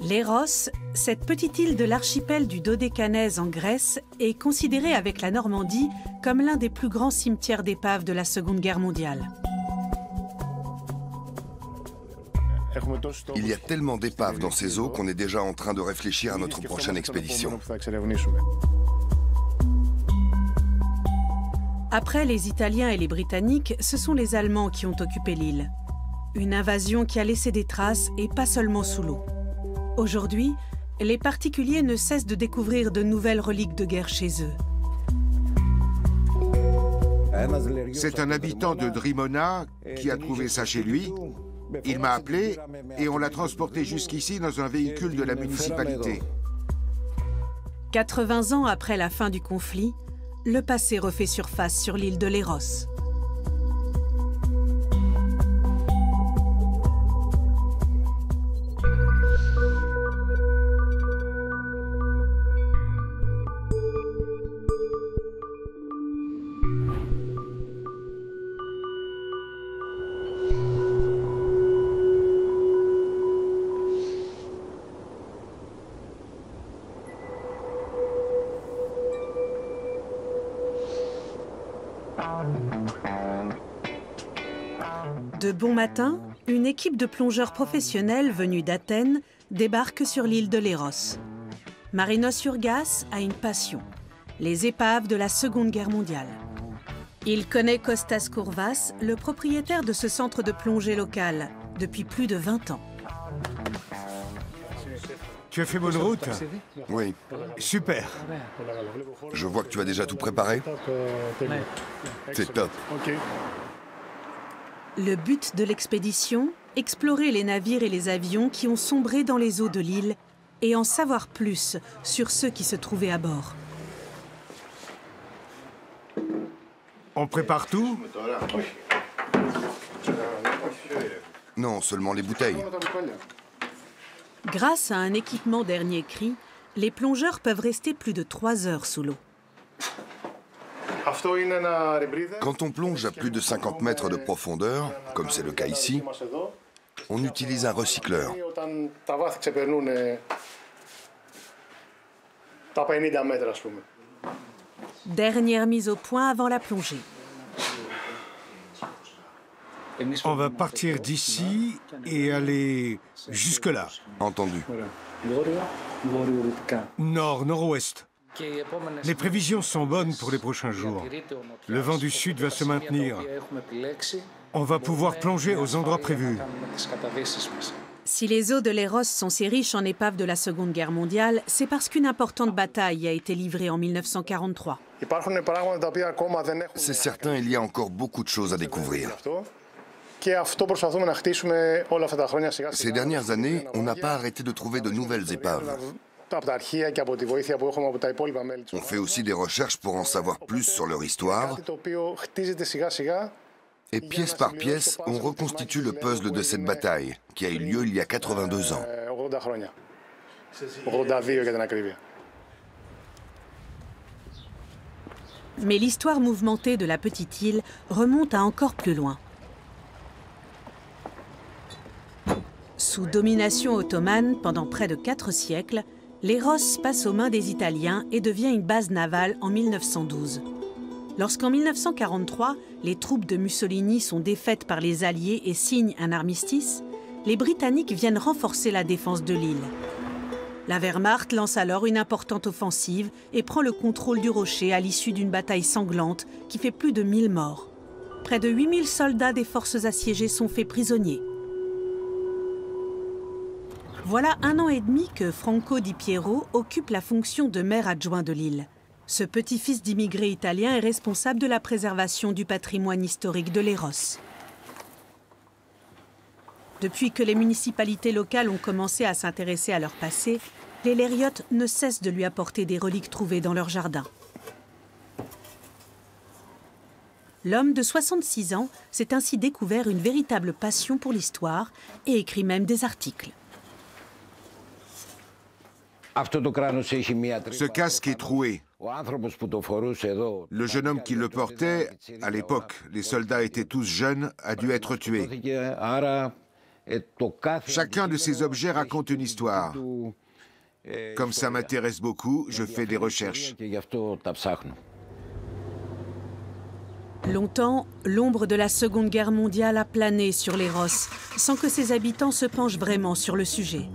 Léros, cette petite île de l'archipel du Dodécanèse en Grèce, est considérée avec la Normandie comme l'un des plus grands cimetières d'épaves de la Seconde Guerre mondiale. Il y a tellement d'épaves dans ces eaux qu'on est déjà en train de réfléchir à notre prochaine expédition. Après les Italiens et les Britanniques, ce sont les Allemands qui ont occupé l'île. Une invasion qui a laissé des traces et pas seulement sous l'eau. Aujourd'hui, les particuliers ne cessent de découvrir de nouvelles reliques de guerre chez eux. C'est un habitant de Drimona qui a trouvé ça chez lui. Il m'a appelé et on l'a transporté jusqu'ici dans un véhicule de la municipalité. 80 ans après la fin du conflit, le passé refait surface sur l'île de Léros. De bon matin, une équipe de plongeurs professionnels venus d'Athènes débarque sur l'île de Léros. Marinos Urgas a une passion, les épaves de la Seconde Guerre mondiale. Il connaît Kostas Kourvas, le propriétaire de ce centre de plongée local, depuis plus de 20 ans. Tu as fait bonne route? Oui. Super. Je vois que tu as déjà tout préparé. C'est top. Le but de l'expédition, explorer les navires et les avions qui ont sombré dans les eaux de l'île et en savoir plus sur ceux qui se trouvaient à bord. On prépare tout? Non, seulement les bouteilles. Grâce à un équipement dernier cri, les plongeurs peuvent rester plus de 3 heures sous l'eau. Quand on plonge à plus de 50 mètres de profondeur, comme c'est le cas ici, on utilise un recycleur. Dernière mise au point avant la plongée. On va partir d'ici et aller jusque-là. Entendu. Nord-nord-ouest. Les prévisions sont bonnes pour les prochains jours. Le vent du sud va se maintenir. On va pouvoir plonger aux endroits prévus. Si les eaux de Léros sont si riches en épaves de la Seconde Guerre mondiale, c'est parce qu'une importante bataille a été livrée en 1943. C'est certain, il y a encore beaucoup de choses à découvrir. Ces dernières années, on n'a pas arrêté de trouver de nouvelles épaves. On fait aussi des recherches pour en savoir plus sur leur histoire. Et pièce par pièce, on reconstitue le puzzle de cette bataille, qui a eu lieu il y a 82 ans. Mais l'histoire mouvementée de la petite île remonte à encore plus loin. Sous domination ottomane pendant près de 4 siècles, Léros passe aux mains des Italiens et devient une base navale en 1912. Lorsqu'en 1943, les troupes de Mussolini sont défaites par les Alliés et signent un armistice, les Britanniques viennent renforcer la défense de l'île. La Wehrmacht lance alors une importante offensive et prend le contrôle du rocher à l'issue d'une bataille sanglante qui fait plus de 1000 morts. Près de 8000 soldats des forces assiégées sont faits prisonniers. Voilà 1 an et demi que Franco Di Piero occupe la fonction de maire adjoint de l'île. Ce petit-fils d'immigrés italiens est responsable de la préservation du patrimoine historique de Léros. Depuis que les municipalités locales ont commencé à s'intéresser à leur passé, les lériotes ne cessent de lui apporter des reliques trouvées dans leur jardin. L'homme de 66 ans s'est ainsi découvert une véritable passion pour l'histoire et écrit même des articles. Ce casque est troué. Le jeune homme qui le portait, à l'époque, les soldats étaient tous jeunes, a dû être tué. Chacun de ces objets raconte une histoire. Comme ça m'intéresse beaucoup, je fais des recherches. Longtemps, l'ombre de la Seconde Guerre mondiale a plané sur les Rosses, sans que ses habitants se penchent vraiment sur le sujet.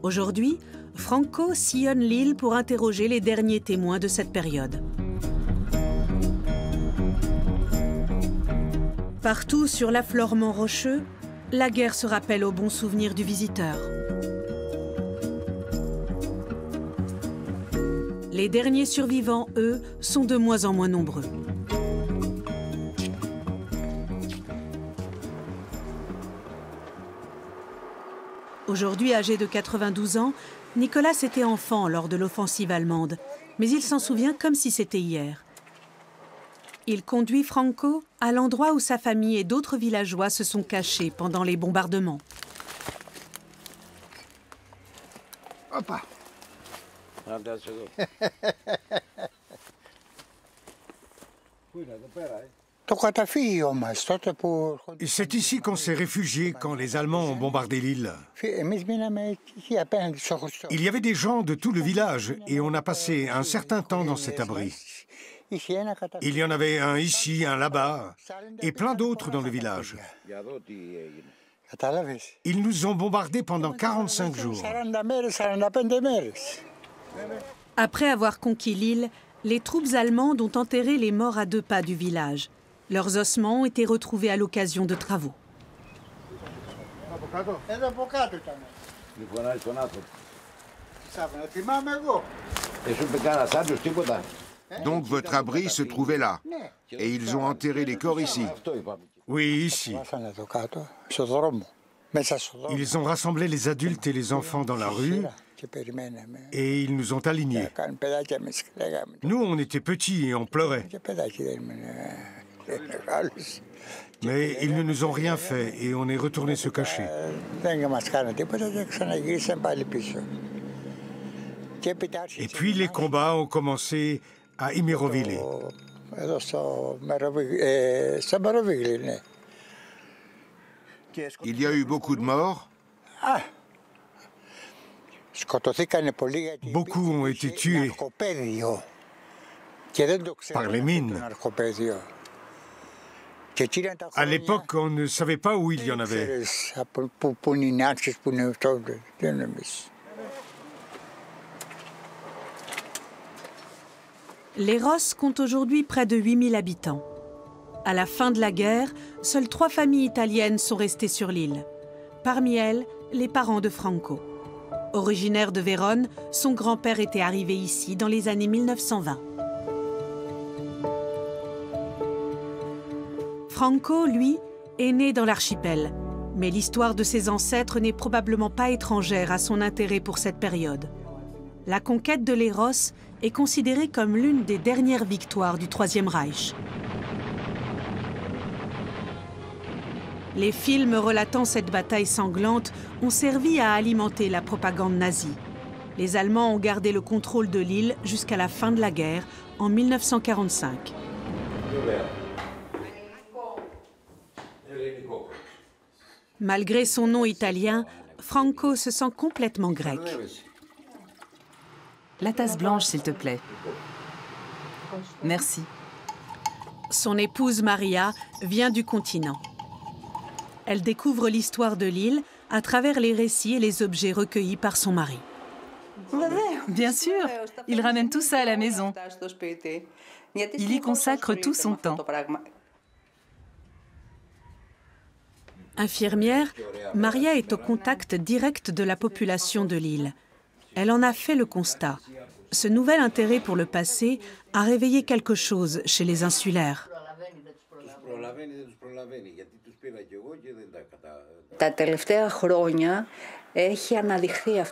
Aujourd'hui, Franco sillonne l'île pour interroger les derniers témoins de cette période. Partout sur l'affleurement rocheux, la guerre se rappelle au bon souvenir du visiteur. Les derniers survivants, eux, sont de moins en moins nombreux. Aujourd'hui âgé de 92 ans, Nicolas était enfant lors de l'offensive allemande, mais il s'en souvient comme si c'était hier. Il conduit Franco à l'endroit où sa famille et d'autres villageois se sont cachés pendant les bombardements. Opa. C'est ici qu'on s'est réfugié quand les Allemands ont bombardé l'île. Il y avait des gens de tout le village et on a passé un certain temps dans cet abri. Il y en avait un ici, un là-bas, et plein d'autres dans le village. Ils nous ont bombardés pendant 45 jours. Après avoir conquis l'île, les troupes allemandes ont enterré les morts à 2 pas du village. Leurs ossements ont été retrouvés à l'occasion de travaux. Donc votre abri se trouvait là. Et ils ont enterré les corps ici. Oui, ici. Ils ont rassemblé les adultes et les enfants dans la rue et ils nous ont alignés. Nous, on était petits et on pleurait. Mais ils ne nous ont rien fait et on est retourné se cacher. Et puis les combats ont commencé à Imirovili. Il y a eu beaucoup de morts. Beaucoup ont été tués par les mines. À l'époque, on ne savait pas où il y en avait. Les Rosses comptent aujourd'hui près de 8000 habitants. À la fin de la guerre, seules 3 familles italiennes sont restées sur l'île. Parmi elles, les parents de Franco. Originaire de Vérone, son grand-père était arrivé ici dans les années 1920. Franco, lui, est né dans l'archipel, mais l'histoire de ses ancêtres n'est probablement pas étrangère à son intérêt pour cette période. La conquête de Léros est considérée comme l'une des dernières victoires du Troisième Reich. Les films relatant cette bataille sanglante ont servi à alimenter la propagande nazie. Les Allemands ont gardé le contrôle de l'île jusqu'à la fin de la guerre, en 1945. Malgré son nom italien, Franco se sent complètement grec. La tasse blanche, s'il te plaît. Merci. Son épouse Maria vient du continent. Elle découvre l'histoire de l'île à travers les récits et les objets recueillis par son mari. Bien sûr, il ramène tout ça à la maison. Il y consacre tout son temps. Infirmière, Maria est au contact direct de la population de l'île. Elle en a fait le constat. Ce nouvel intérêt pour le passé a réveillé quelque chose chez les insulaires.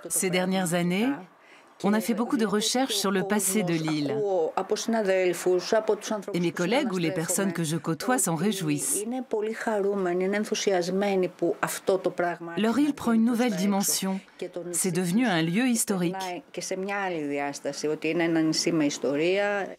Ces dernières années, On a fait beaucoup de recherches sur le passé de l'île. Et mes collègues ou les personnes que je côtoie s'en réjouissent. Leur île prend une nouvelle dimension. C'est devenu un lieu historique.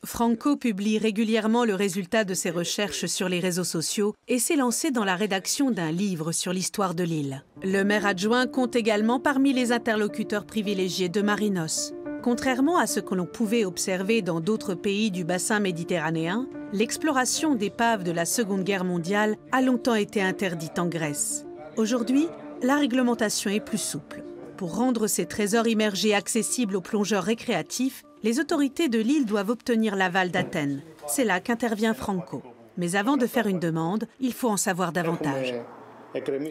Franco publie régulièrement le résultat de ses recherches sur les réseaux sociaux et s'est lancé dans la rédaction d'un livre sur l'histoire de l'île. Le maire adjoint compte également parmi les interlocuteurs privilégiés de Marinos. Contrairement à ce que l'on pouvait observer dans d'autres pays du bassin méditerranéen, l'exploration d'épaves de la Seconde Guerre mondiale a longtemps été interdite en Grèce. Aujourd'hui, la réglementation est plus souple. Pour rendre ces trésors immergés accessibles aux plongeurs récréatifs, les autorités de l'île doivent obtenir l'aval d'Athènes. C'est là qu'intervient Franco. Mais avant de faire une demande, il faut en savoir davantage.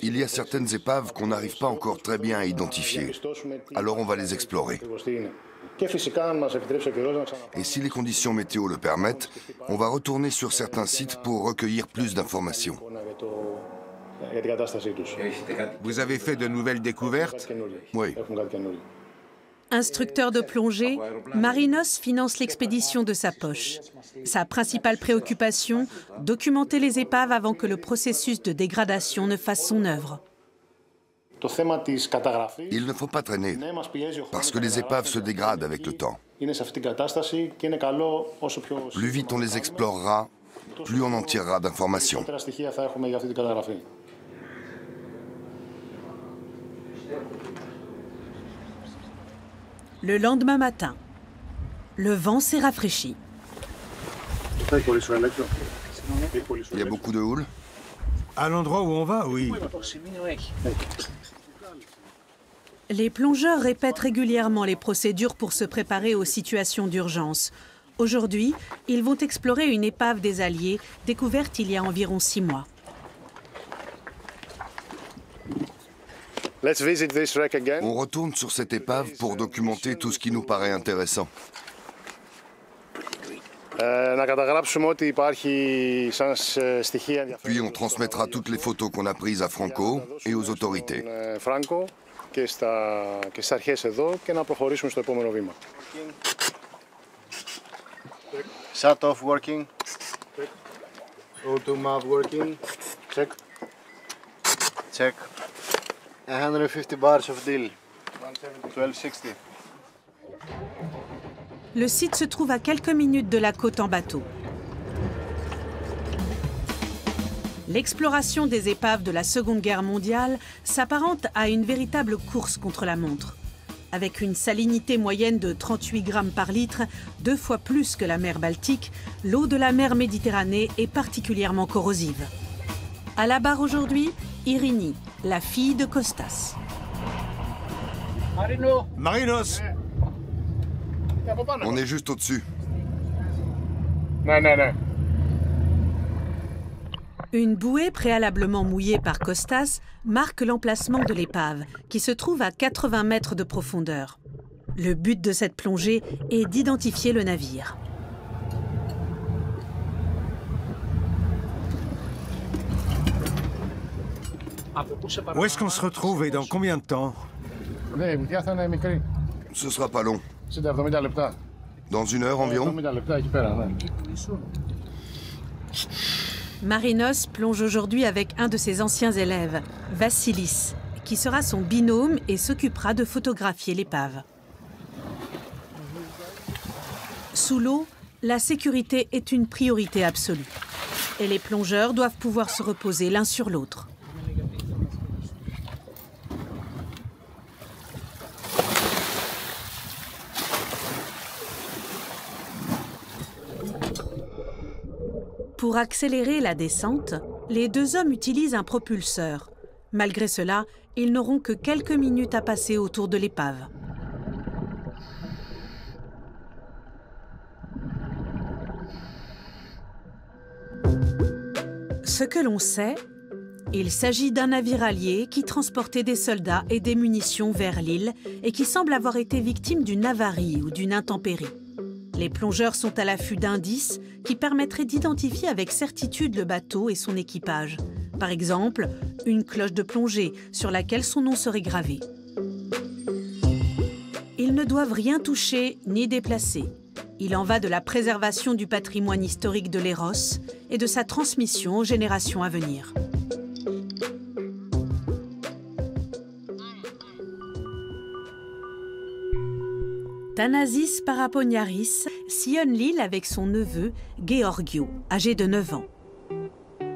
Il y a certaines épaves qu'on n'arrive pas encore très bien à identifier. Alors on va les explorer. Et si les conditions météo le permettent, on va retourner sur certains sites pour recueillir plus d'informations. Vous avez fait de nouvelles découvertes? Oui. Instructeur de plongée, Marinos finance l'expédition de sa poche. Sa principale préoccupation, documenter les épaves avant que le processus de dégradation ne fasse son œuvre. Il ne faut pas traîner, parce que les épaves se dégradent avec le temps. Plus vite on les explorera, plus on en tirera d'informations. Le lendemain matin, le vent s'est rafraîchi. Il y a beaucoup de houle? À l'endroit où on va, oui. Les plongeurs répètent régulièrement les procédures pour se préparer aux situations d'urgence. Aujourd'hui, ils vont explorer une épave des Alliés, découverte il y a environ 6 mois. On retourne sur cette épave pour documenter tout ce qui nous paraît intéressant. Puis on transmettra toutes les photos qu'on a prises à Franco et aux autorités. Shut off working. O2 map working. Check. Check. 150 bars of deal. 1260. Le site se trouve à quelques minutes de la côte en bateau. L'exploration des épaves de la Seconde Guerre mondiale s'apparente à une véritable course contre la montre. Avec une salinité moyenne de 38 grammes par litre, 2 fois plus que la mer Baltique, l'eau de la mer Méditerranée est particulièrement corrosive. À la barre aujourd'hui, Irini, la fille de Kostas. Marinos! On est juste au-dessus. Une bouée préalablement mouillée par Kostas marque l'emplacement de l'épave, qui se trouve à 80 mètres de profondeur. Le but de cette plongée est d'identifier le navire. Où est-ce qu'on se retrouve et dans combien de temps? Ce sera pas long. Dans 1 heure environ. Marinos plonge aujourd'hui avec un de ses anciens élèves, Vassilis, qui sera son binôme et s'occupera de photographier l'épave. Sous l'eau, la sécurité est une priorité absolue. Et les plongeurs doivent pouvoir se reposer l'un sur l'autre. Pour accélérer la descente, les 2 hommes utilisent un propulseur. Malgré cela, ils n'auront que quelques minutes à passer autour de l'épave. Ce que l'on sait, il s'agit d'un navire allié qui transportait des soldats et des munitions vers l'île et qui semble avoir été victime d'une avarie ou d'une intempérie. Les plongeurs sont à l'affût d'indices qui permettraient d'identifier avec certitude le bateau et son équipage. Par exemple, une cloche de plongée sur laquelle son nom serait gravé. Ils ils ne doivent rien toucher ni déplacer. Il en va de la préservation du patrimoine historique de Léros et de sa transmission aux générations à venir. Thanasis Paraponiaris sillonne l'île avec son neveu Georgio, âgé de 9 ans.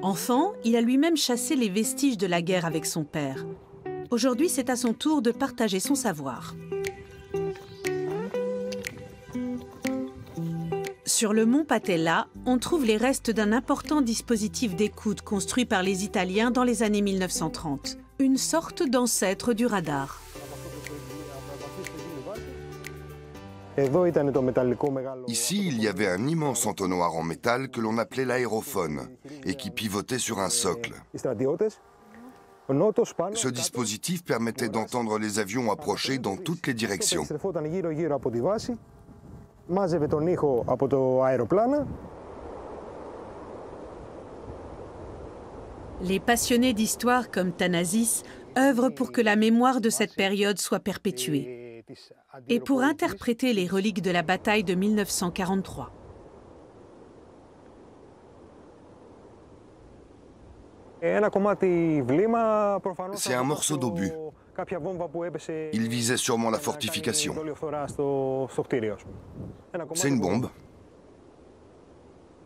Enfant, il a lui-même chassé les vestiges de la guerre avec son père. Aujourd'hui, c'est à son tour de partager son savoir. Sur le mont Patella, on trouve les restes d'un important dispositif d'écoute construit par les Italiens dans les années 1930. Une sorte d'ancêtre du radar. Ici, il y avait un immense entonnoir en métal que l'on appelait l'aérophone et qui pivotait sur un socle. Ce dispositif permettait d'entendre les avions approcher dans toutes les directions. Les passionnés d'histoire comme Thanasis œuvrent pour que la mémoire de cette période soit perpétuée et pour interpréter les reliques de la bataille de 1943. C'est un morceau d'obus. Il visait sûrement la fortification. C'est une bombe.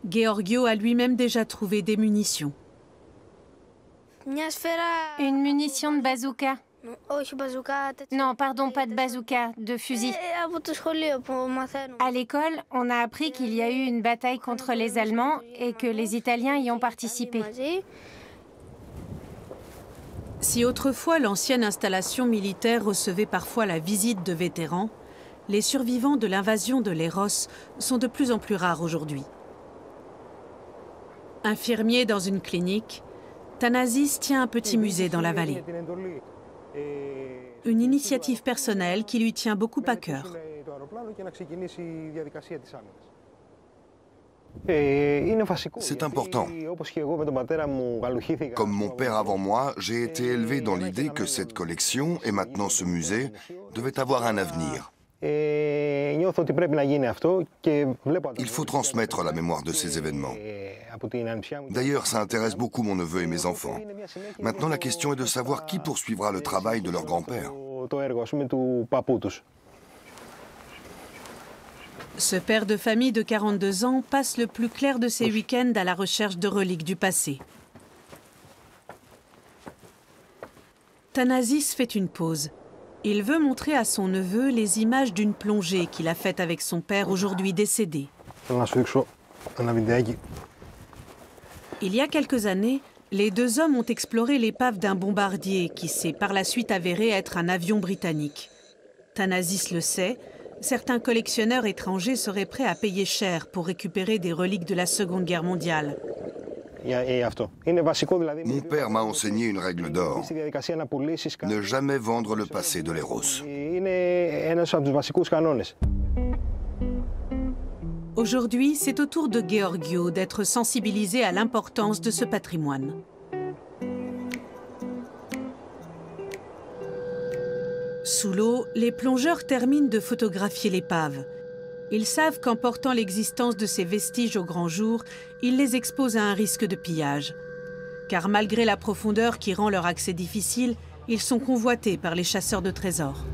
Georgio a lui-même déjà trouvé des munitions. Une munition de bazooka. Non, pardon, pas de bazooka, de fusil. À l'école, on a appris qu'il y a eu une bataille contre les Allemands et que les Italiens y ont participé. Si autrefois l'ancienne installation militaire recevait parfois la visite de vétérans, les survivants de l'invasion de Léros sont de plus en plus rares aujourd'hui. Infirmier dans une clinique, Thanasis tient un petit musée dans la vallée. Une initiative personnelle qui lui tient beaucoup à cœur. C'est important. Comme mon père avant moi, j'ai été élevé dans l'idée que cette collection, et maintenant ce musée, devait avoir un avenir. Il faut transmettre la mémoire de ces événements. D'ailleurs, ça intéresse beaucoup mon neveu et mes enfants. Maintenant, la question est de savoir qui poursuivra le travail de leur grand-père. Ce père de famille de 42 ans passe le plus clair de ses week-ends à la recherche de reliques du passé. Thanasis fait une pause. Il veut montrer à son neveu les images d'une plongée qu'il a faite avec son père aujourd'hui décédé. Il y a quelques années, les deux hommes ont exploré l'épave d'un bombardier qui s'est par la suite avéré être un avion britannique. Thanasis le sait, certains collectionneurs étrangers seraient prêts à payer cher pour récupérer des reliques de la Seconde Guerre mondiale. Mon père m'a enseigné une règle d'or. Ne jamais vendre le passé de Léros. Aujourd'hui, c'est au tour de Georgio d'être sensibilisé à l'importance de ce patrimoine. Sous l'eau, les plongeurs terminent de photographier l'épave. Ils savent qu'en portant l'existence de ces vestiges au grand jour, ils les exposent à un risque de pillage. Car malgré la profondeur qui rend leur accès difficile, ils sont convoités par les chasseurs de trésors.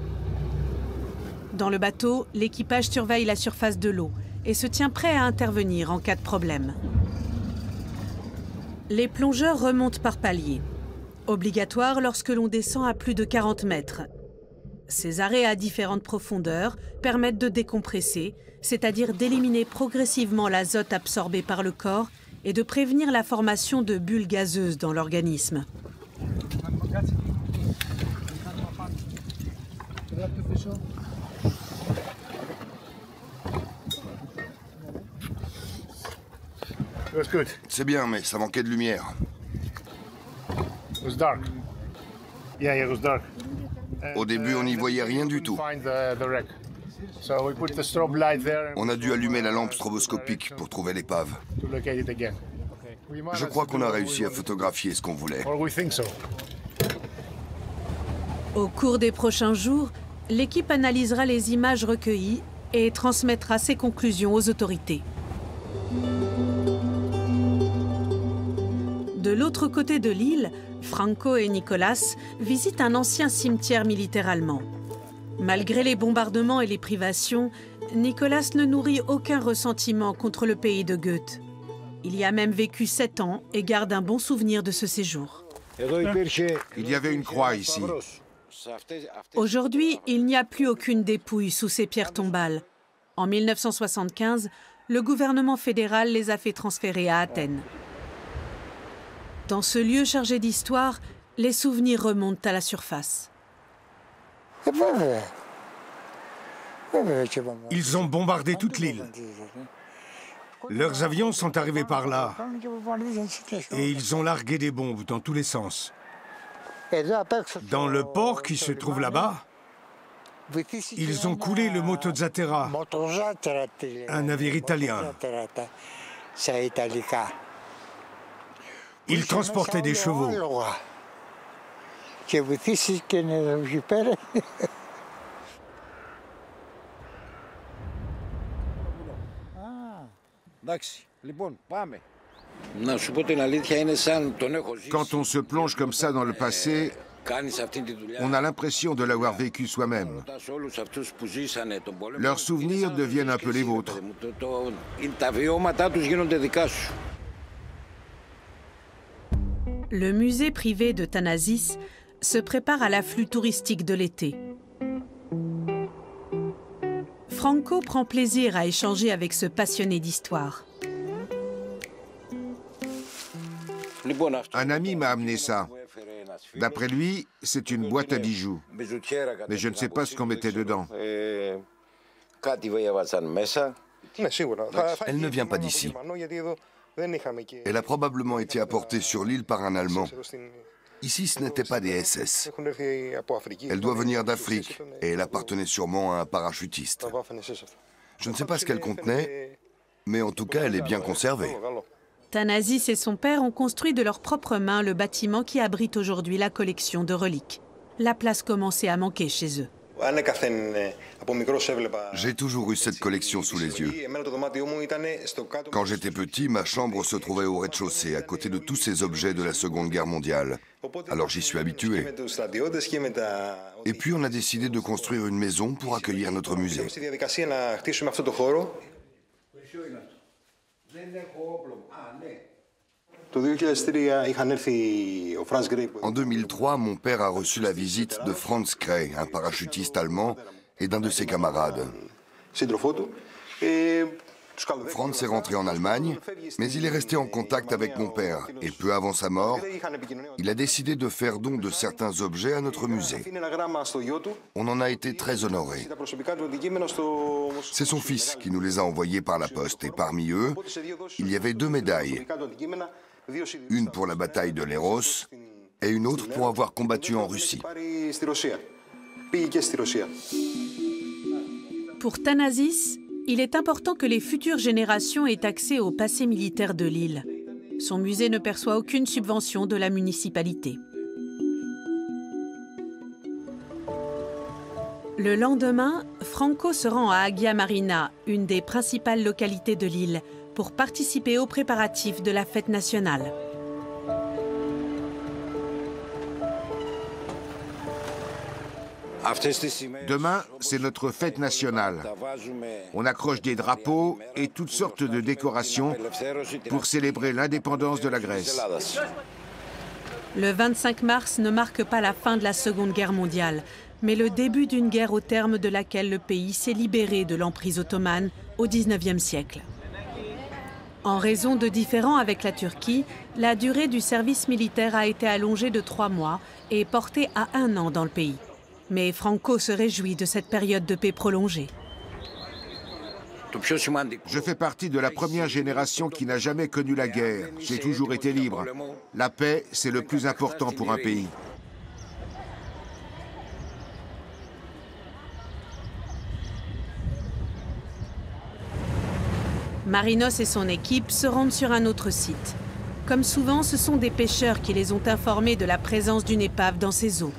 Dans le bateau, l'équipage surveille la surface de l'eau et se tient prêt à intervenir en cas de problème. Les plongeurs remontent par paliers. Obligatoire lorsque l'on descend à plus de 40 mètres. Ces arrêts à différentes profondeurs permettent de décompresser, c'est-à-dire d'éliminer progressivement l'azote absorbé par le corps et de prévenir la formation de bulles gazeuses dans l'organisme. C'est bien, mais ça manquait de lumière. Au début, on n'y voyait rien du tout. On a dû allumer la lampe stroboscopique pour trouver l'épave. Je crois qu'on a réussi à photographier ce qu'on voulait. Au cours des prochains jours, l'équipe analysera les images recueillies et transmettra ses conclusions aux autorités. De l'autre côté de l'île, Franco et Nicolas visitent un ancien cimetière militaire allemand. Malgré les bombardements et les privations, Nicolas ne nourrit aucun ressentiment contre le pays de Goethe. Il y a même vécu 7 ans et garde un bon souvenir de ce séjour. Il y avait une croix ici. Aujourd'hui, il n'y a plus aucune dépouille sous ces pierres tombales. En 1975, le gouvernement fédéral les a fait transférer à Athènes. Dans ce lieu chargé d'histoire, les souvenirs remontent à la surface. Ils ont bombardé toute l'île. Leurs avions sont arrivés par là. Et ils ont largué des bombes dans tous les sens. Dans le port qui se trouve là-bas, ils ont coulé le Motozatera, un navire italien. Ils transportaient des chevaux. Quand on se plonge comme ça dans le passé, on a l'impression de l'avoir vécu soi-même. Leurs souvenirs deviennent un peu les vôtres. Le musée privé de Thanasis se prépare à l'afflux touristique de l'été. Franco prend plaisir à échanger avec ce passionné d'histoire. Un ami m'a amené ça. D'après lui, c'est une boîte à bijoux. Mais je ne sais pas ce qu'on mettait dedans. Elle ne vient pas d'ici. Elle a probablement été apportée sur l'île par un Allemand. Ici, ce n'était pas des SS. Elle doit venir d'Afrique et elle appartenait sûrement à un parachutiste. Je ne sais pas ce qu'elle contenait, mais en tout cas, elle est bien conservée. Thanasis et son père ont construit de leurs propres mains le bâtiment qui abrite aujourd'hui la collection de reliques. La place commençait à manquer chez eux. J'ai toujours eu cette collection sous les yeux. Quand j'étais petit, ma chambre se trouvait au rez-de-chaussée, à côté de tous ces objets de la Seconde Guerre mondiale. Alors j'y suis habitué. Et puis on a décidé de construire une maison pour accueillir notre musée. En 2003, mon père a reçu la visite de Franz Kray, un parachutiste allemand, et d'un de ses camarades. Franz est rentré en Allemagne, mais il est resté en contact avec mon père, et peu avant sa mort, il a décidé de faire don de certains objets à notre musée. On en a été très honorés. C'est son fils qui nous les a envoyés par la poste, et parmi eux, il y avait 2 médailles. Une pour la bataille de Léros et une autre pour avoir combattu en Russie. Pour Thanasis, il est important que les futures générations aient accès au passé militaire de l'île. Son musée ne perçoit aucune subvention de la municipalité. Le lendemain, Franco se rend à Agia Marina, une des principales localités de l'île, pour participer aux préparatifs de la fête nationale. Demain, c'est notre fête nationale. On accroche des drapeaux et toutes sortes de décorations pour célébrer l'indépendance de la Grèce. Le 25 mars ne marque pas la fin de la Seconde Guerre mondiale, mais le début d'une guerre au terme de laquelle le pays s'est libéré de l'emprise ottomane au XIXe siècle. En raison de différends avec la Turquie, la durée du service militaire a été allongée de 3 mois et portée à 1 an dans le pays. Mais Franco se réjouit de cette période de paix prolongée. Je fais partie de la première génération qui n'a jamais connu la guerre. J'ai toujours été libre. La paix, c'est le plus important pour un pays. Marinos et son équipe se rendent sur un autre site. Comme souvent, ce sont des pêcheurs qui les ont informés de la présence d'une épave dans ces eaux.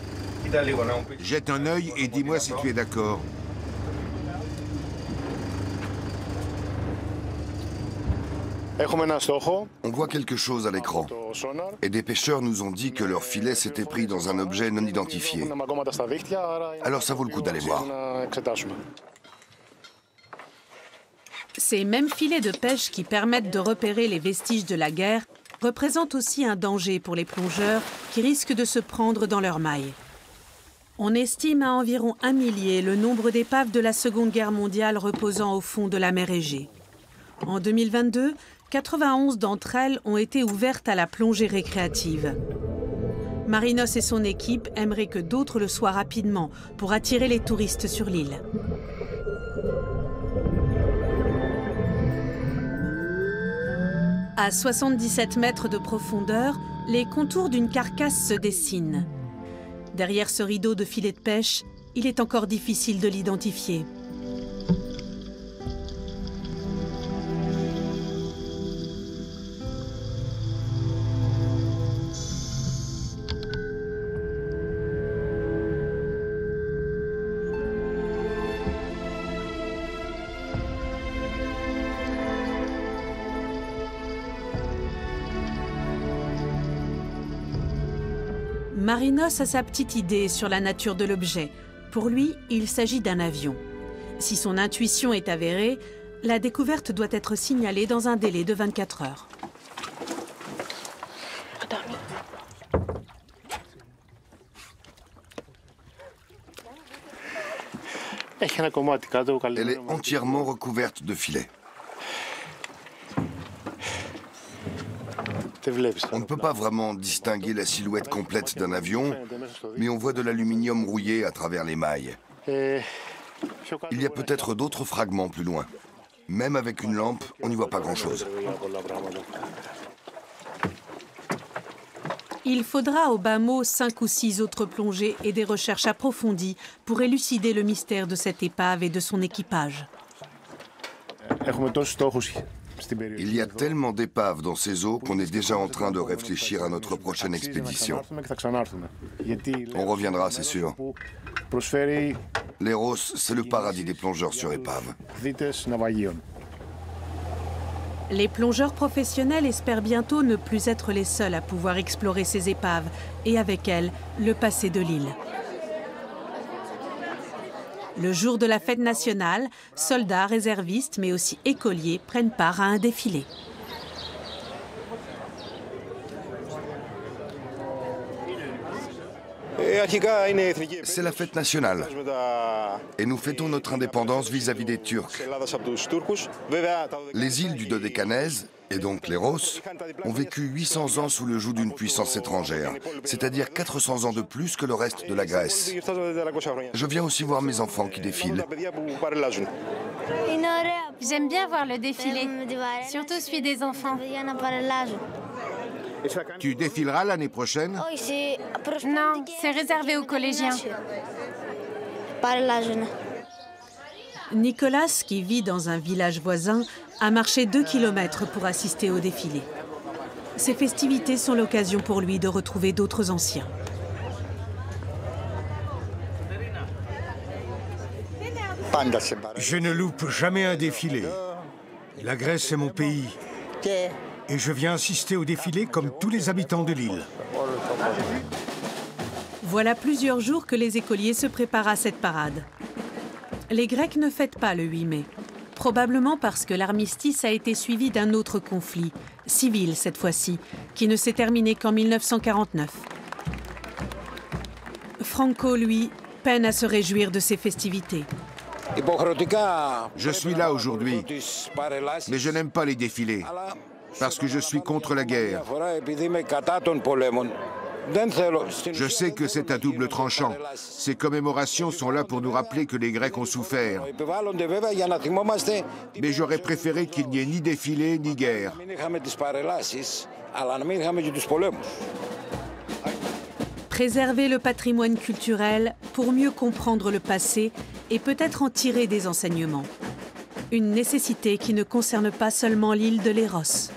Jette un œil et dis-moi si tu es d'accord. On voit quelque chose à l'écran. Et des pêcheurs nous ont dit que leur filet s'était pris dans un objet non identifié. Alors ça vaut le coup d'aller voir. Ces mêmes filets de pêche qui permettent de repérer les vestiges de la guerre représentent aussi un danger pour les plongeurs qui risquent de se prendre dans leurs mailles. On estime à environ 1 millier le nombre d'épaves de la Seconde Guerre mondiale reposant au fond de la mer Égée. En 2022, 91 d'entre elles ont été ouvertes à la plongée récréative. Marinos et son équipe aimeraient que d'autres le soient rapidement pour attirer les touristes sur l'île. À 77 mètres de profondeur, les contours d'une carcasse se dessinent. Derrière ce rideau de filets de pêche, il est encore difficile de l'identifier. Marinos a sa petite idée sur la nature de l'objet. Pour lui, il s'agit d'un avion. Si son intuition est avérée, la découverte doit être signalée dans un délai de 24 heures. Elle est entièrement recouverte de filets. On ne peut pas vraiment distinguer la silhouette complète d'un avion, mais on voit de l'aluminium rouillé à travers les mailles. Il y a peut-être d'autres fragments plus loin. Même avec une lampe, on n'y voit pas grand-chose. Il faudra au bas mot 5 ou 6 autres plongées et des recherches approfondies pour élucider le mystère de cette épave et de son équipage. Il y a tellement d'épaves dans ces eaux qu'on est déjà en train de réfléchir à notre prochaine expédition. On reviendra, c'est sûr. Leros, c'est le paradis des plongeurs sur épave. Les plongeurs professionnels espèrent bientôt ne plus être les seuls à pouvoir explorer ces épaves et avec elles, le passé de l'île. Le jour de la fête nationale, soldats, réservistes, mais aussi écoliers prennent part à un défilé. C'est la fête nationale. Et nous fêtons notre indépendance vis-à-vis des Turcs. Les îles du Dodécanèse, et donc Leros, ont vécu 800 ans sous le joug d'une puissance étrangère, c'est-à-dire 400 ans de plus que le reste de la Grèce. Je viens aussi voir mes enfants qui défilent. J'aime bien voir le défilé, surtout celui des enfants. Tu défileras l'année prochaine? Non, c'est réservé aux collégiens. Nicolas, qui vit dans un village voisin, a marché 2 kilomètres pour assister au défilé. Ces festivités sont l'occasion pour lui de retrouver d'autres anciens. Je ne loupe jamais un défilé. La Grèce est mon pays. Et je viens assister au défilé comme tous les habitants de l'île. Voilà plusieurs jours que les écoliers se préparent à cette parade. Les Grecs ne fêtent pas le 8 mai, probablement parce que l'armistice a été suivi d'un autre conflit, civil cette fois-ci, qui ne s'est terminé qu'en 1949. Franco, lui, peine à se réjouir de ces festivités. Je suis là aujourd'hui, mais je n'aime pas les défilés, parce que je suis contre la guerre. Je sais que c'est à double tranchant. Ces commémorations sont là pour nous rappeler que les Grecs ont souffert. Mais j'aurais préféré qu'il n'y ait ni défilé ni guerre. Préserver le patrimoine culturel pour mieux comprendre le passé et peut-être en tirer des enseignements. Une nécessité qui ne concerne pas seulement l'île de Leros.